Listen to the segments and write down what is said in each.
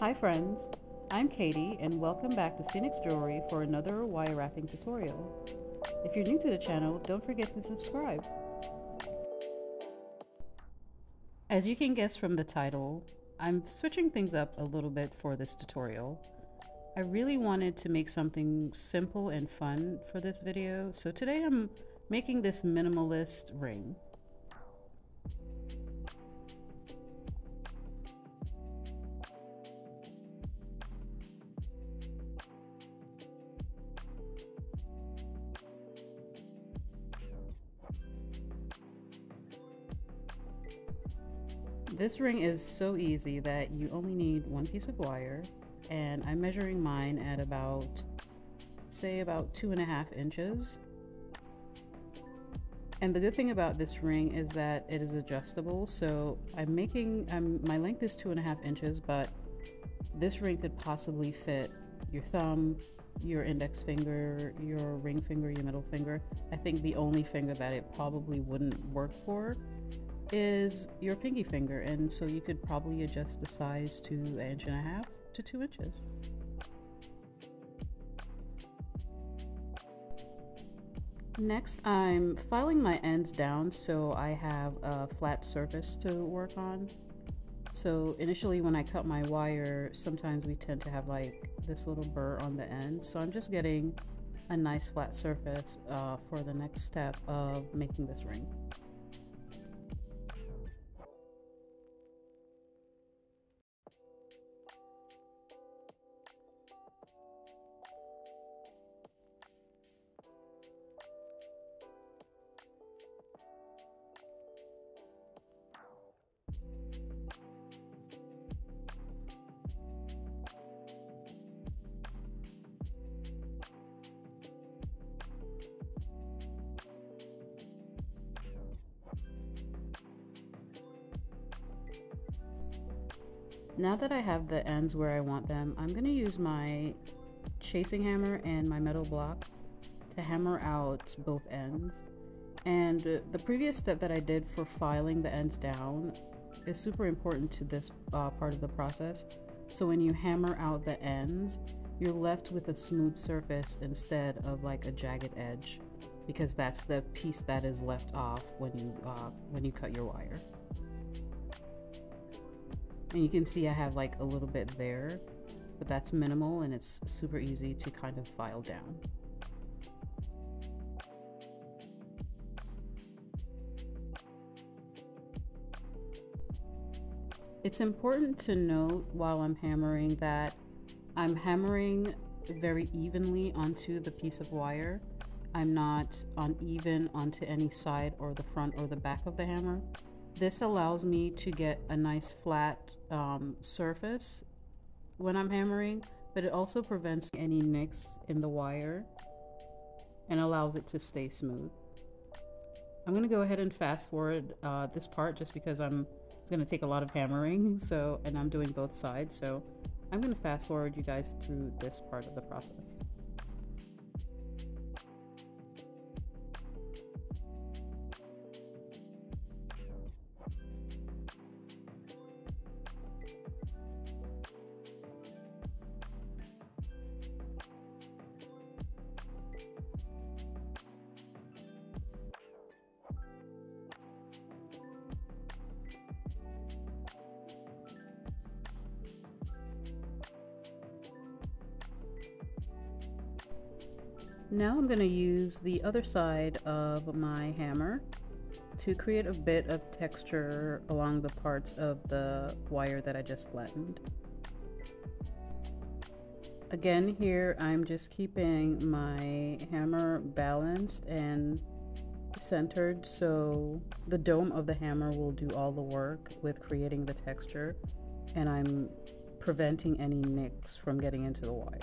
Hi friends, I'm Katie and welcome back to Phoenix Jewelry for another wire wrapping tutorial. If you're new to the channel, don't forget to subscribe. As you can guess from the title, I'm switching things up a little bit for this tutorial. I really wanted to make something simple and fun for this video, so today I'm making this minimalist ring. This ring is so easy that you only need one piece of wire, and I'm measuring mine at about, say, about 2.5 inches. And the good thing about this ring is that it is adjustable. So my length is 2.5 inches, but this ring could possibly fit your thumb, your index finger, your ring finger, your middle finger. I think the only finger that it probably wouldn't work for is your pinky finger, and so you could probably adjust the size to 1.5 to 2 inches. Next, I'm filing my ends down so I have a flat surface to work on. So initially when I cut my wire, sometimes we tend to have like this little burr on the end. So I'm just getting a nice flat surface for the next step of making this ring. Now that I have the ends where I want them, I'm going to use my chasing hammer and my metal block to hammer out both ends. And the previous step that I did for filing the ends down is super important to this part of the process. So when you hammer out the ends, you're left with a smooth surface instead of like a jagged edge, because that's the piece that is left off when you cut your wire. And you can see I have like a little bit there, but that's minimal and it's super easy to kind of file down. It's important to note while I'm hammering that I'm hammering very evenly onto the piece of wire. I'm not uneven onto any side or the front or the back of the hammer. This allows me to get a nice flat surface when I'm hammering, but it also prevents any nicks in the wire and allows it to stay smooth. I'm going to go ahead and fast forward this part just because it's going to take a lot of hammering, and I'm doing both sides, so I'm going to fast forward you guys through this part of the process. Now I'm going to use the other side of my hammer to create a bit of texture along the parts of the wire that I just flattened. Again, here I'm just keeping my hammer balanced and centered, so the dome of the hammer will do all the work with creating the texture, and I'm preventing any nicks from getting into the wire.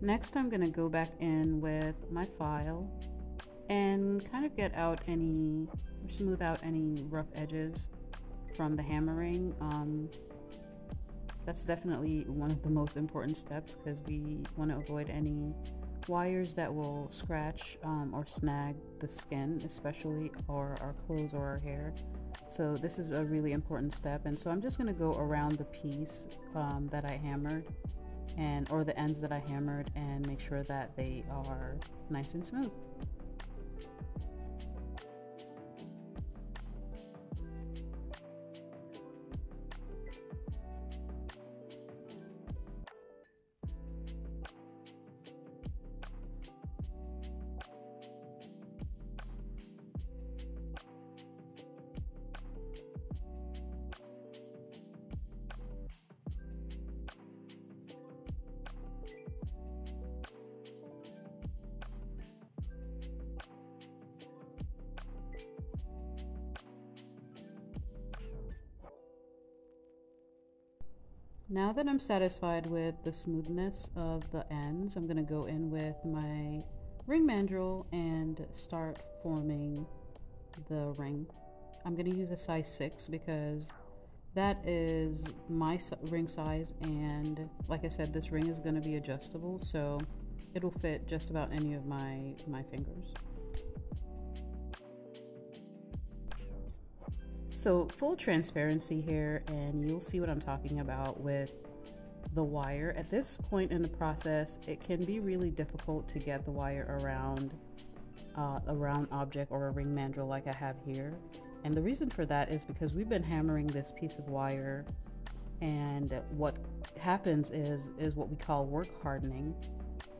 Next, I'm going to go back in with my file and kind of get out any, or smooth out any rough edges from the hammering. That's definitely one of the most important steps because we want to avoid any wires that will scratch or snag the skin, especially, or our clothes or our hair. So this is a really important step, and so I'm just going to go around the piece that I hammered, or the ends that I hammered, and make sure that they are nice and smooth. Now that I'm satisfied with the smoothness of the ends, I'm going to go in with my ring mandrel and start forming the ring. I'm going to use a size 6 because that is my ring size, and like I said, this ring is going to be adjustable, so it'll fit just about any of my fingers. So full transparency here, and you'll see what I'm talking about with the wire. At this point in the process, it can be really difficult to get the wire around a round object or a ring mandrel like I have here. And the reason for that is because we've been hammering this piece of wire, and what happens is what we call work hardening.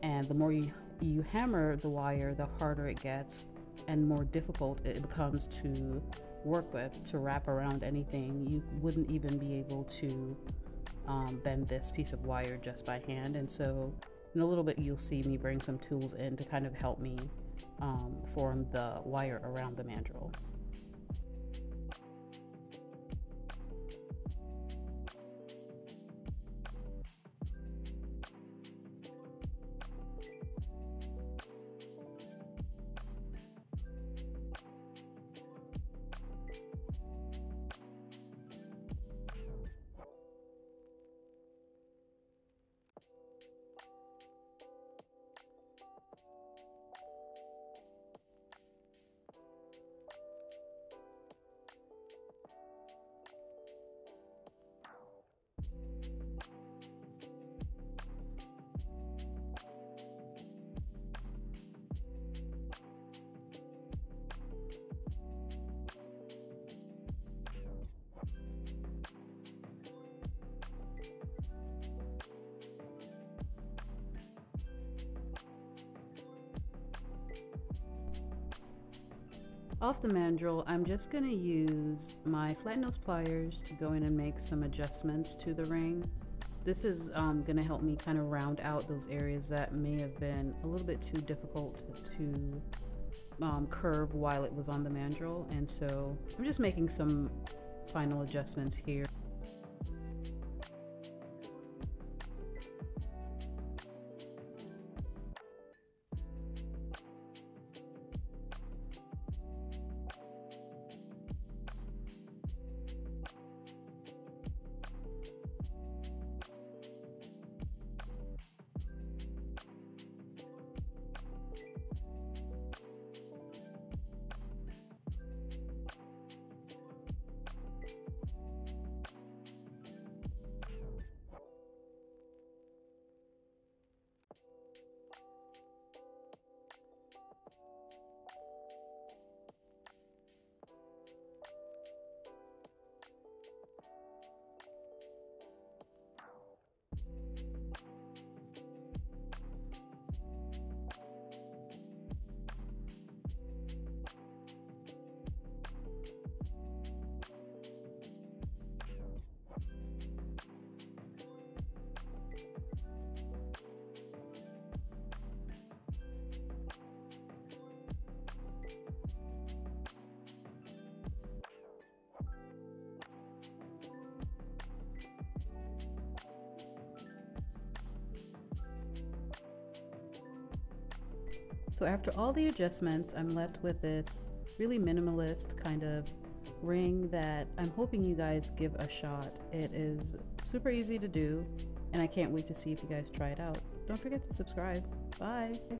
And the more you hammer the wire, the harder it gets and more difficult it becomes to work with, to wrap around anything. You wouldn't even be able to bend this piece of wire just by hand. And so in a little bit you'll see me bring some tools in to kind of help me form the wire around the mandrel. Off the mandrel, I'm just going to use my flat nose pliers to go in and make some adjustments to the ring. This is going to help me kind of round out those areas that may have been a little bit too difficult to curve while it was on the mandrel, and so I'm just making some final adjustments here. So after all the adjustments, I'm left with this really minimalist kind of ring that I'm hoping you guys give a shot. It is super easy to do, and I can't wait to see if you guys try it out. Don't forget to subscribe. Bye.